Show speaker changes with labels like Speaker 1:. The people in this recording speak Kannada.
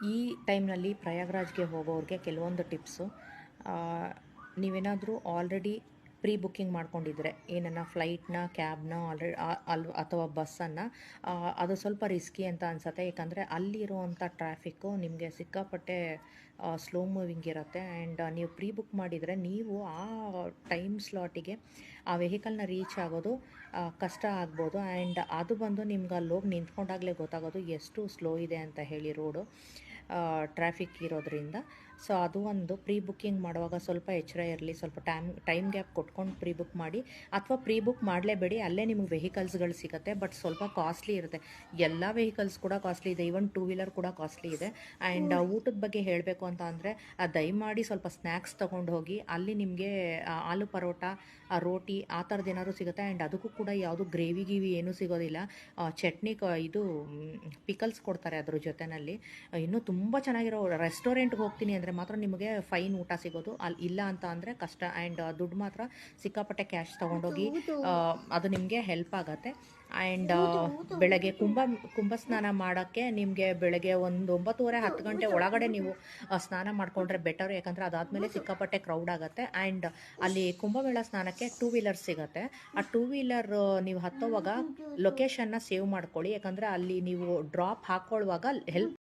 Speaker 1: ಈ ಟೈಮ್ನಲ್ಲಿ ಪ್ರಯಾಗ್ರಾಜ್ಗೆ ಹೋಗೋರಿಗೆ ಕೆಲವೊಂದು ಟಿಪ್ಸು. ನೀವೇನಾದರೂ ಆಲ್ರೆಡಿ ಪ್ರೀ ಬುಕ್ಕಿಂಗ್ ಮಾಡ್ಕೊಂಡಿದ್ರೆ ಏನನ್ನ ಫ್ಲೈಟ್ನ, ಕ್ಯಾಬ್ನ ಅಥವಾ ಬಸ್ಸನ್ನು, ಅದು ಸ್ವಲ್ಪ ರಿಸ್ಕಿ ಅಂತ ಅನಿಸುತ್ತೆ. ಯಾಕಂದರೆ ಅಲ್ಲಿರುವಂಥ ಟ್ರಾಫಿಕ್ಕು ನಿಮಗೆ ಸಿಕ್ಕಾಪಟ್ಟೆ ಸ್ಲೋ ಮೂವಿಂಗ್ ಇರುತ್ತೆ. ಆ್ಯಂಡ್ ನೀವು ಪ್ರೀ ಬುಕ್ ಮಾಡಿದರೆ ನೀವು ಆ ಟೈಮ್ ಸ್ಲಾಟಿಗೆ ಆ ವೆಹಿಕಲ್ನ ರೀಚ್ ಆಗೋದು ಕಷ್ಟ ಆಗ್ಬೋದು. ಆ್ಯಂಡ್ ಅದು ಬಂದು ನಿಮ್ಗೆ ಅಲ್ಲಿ ಹೋಗಿ ನಿಂತ್ಕೊಂಡಾಗಲೇ ಗೊತ್ತಾಗೋದು ಎಷ್ಟು ಸ್ಲೋ ಇದೆ ಅಂತ ಹೇಳಿ ರೋಡು, ಟ್ರಾಫಿಕ್ ಇರೋದ್ರಿಂದ. ಸೊ ಅದು ಒಂದು ಪ್ರೀ ಬುಕ್ಕಿಂಗ್ ಮಾಡುವಾಗ ಸ್ವಲ್ಪ ಎಚ್ಚರ ಇರಲಿ. ಸ್ವಲ್ಪ ಟೈಮ್ ಗ್ಯಾಪ್ ಕೊಟ್ಕೊಂಡು ಪ್ರೀ ಬುಕ್ ಮಾಡಿ, ಅಥವಾ ಪ್ರೀ ಬುಕ್ ಮಾಡಲೇಬೇಡಿ, ಅಲ್ಲೇ ನಿಮಗೆ ವೆಹಿಕಲ್ಸ್ಗಳು ಸಿಗುತ್ತೆ. ಬಟ್ ಸ್ವಲ್ಪ ಕಾಸ್ಟ್ಲಿ ಇರುತ್ತೆ. ಎಲ್ಲ ವೆಹಿಕಲ್ಸ್ ಕೂಡ ಕಾಸ್ಟ್ಲಿ ಇದೆ, ಈವನ್ ಟೂ ವೀಲರ್ ಕೂಡ ಕಾಸ್ಟ್ಲಿ ಇದೆ. ಆ್ಯಂಡ್ ಊಟದ ಬಗ್ಗೆ ಹೇಳಬೇಕು ಅಂತ ಅಂದರೆ, ದಯಮಾಡಿ ಸ್ವಲ್ಪ ಸ್ನ್ಯಾಕ್ಸ್ ತೊಗೊಂಡು ಹೋಗಿ. ಅಲ್ಲಿ ನಿಮಗೆ ಆಲೂ ಪರೋಟ, ರೋಟಿ ಆ ಥರದ್ದು ಏನಾದ್ರು ಸಿಗುತ್ತೆ. ಆ್ಯಂಡ್ ಅದಕ್ಕೂ ಕೂಡ ಯಾವುದು ಗ್ರೇವಿ ಏನೂ ಸಿಗೋದಿಲ್ಲ. ಚಟ್ನಿ ಇದು ಪಿಕಲ್ಸ್ ಕೊಡ್ತಾರೆ ಅದ್ರ ಜೊತೆಯಲ್ಲಿ. ಇನ್ನೂ ತುಂಬ ಚೆನ್ನಾಗಿರೋ ರೆಸ್ಟೋರೆಂಟ್ಗೆ ಹೋಗ್ತೀನಿ ಅಂದರೆ ಮಾತ್ರ ನಿಮಗೆ ಫೈನ್ ಊಟ ಸಿಗೋದು. ಅಲ್ಲಿ ಇಲ್ಲ ಅಂತ ಅಂದರೆ ಕಷ್ಟ. ಆ್ಯಂಡ್ ದುಡ್ಡು ಮಾತ್ರ ಸಿಕ್ಕಾಪಟ್ಟೆ ಕ್ಯಾಶ್ ತೊಗೊಂಡೋಗಿ, ಅದು ನಿಮಗೆ ಹೆಲ್ಪ್ ಆಗುತ್ತೆ. ಆ್ಯಂಡ್ ಬೆಳಗ್ಗೆ ಕುಂಭ ಸ್ನಾನ ಮಾಡೋಕ್ಕೆ ನಿಮಗೆ ಬೆಳಗ್ಗೆ ಒಂದು 9:30 10 ಗಂಟೆ ಒಳಗಡೆ ನೀವು ಸ್ನಾನ ಮಾಡಿಕೊಂಡ್ರೆ ಬೆಟರು. ಯಾಕಂದರೆ ಅದಾದಮೇಲೆ ಸಿಕ್ಕಾಪಟ್ಟೆ ಕ್ರೌಡ್ ಆಗುತ್ತೆ. ಆ್ಯಂಡ್ ಅಲ್ಲಿ ಕುಂಭಮೇಳ ಸ್ನಾನಕ್ಕೆ ಟೂ ವೀಲರ್ ಸಿಗುತ್ತೆ. ಆ ಟೂ ವೀಲರ್ ನೀವು ಹತ್ತೋವಾಗ ಲೊಕೇಶನ್ನ ಸೇವ್ ಮಾಡ್ಕೊಳ್ಳಿ. ಯಾಕಂದರೆ ಅಲ್ಲಿ ನೀವು ಡ್ರಾಪ್ ಹಾಕ್ಕೊಳ್ಳುವಾಗ ಹೆಲ್ಪ್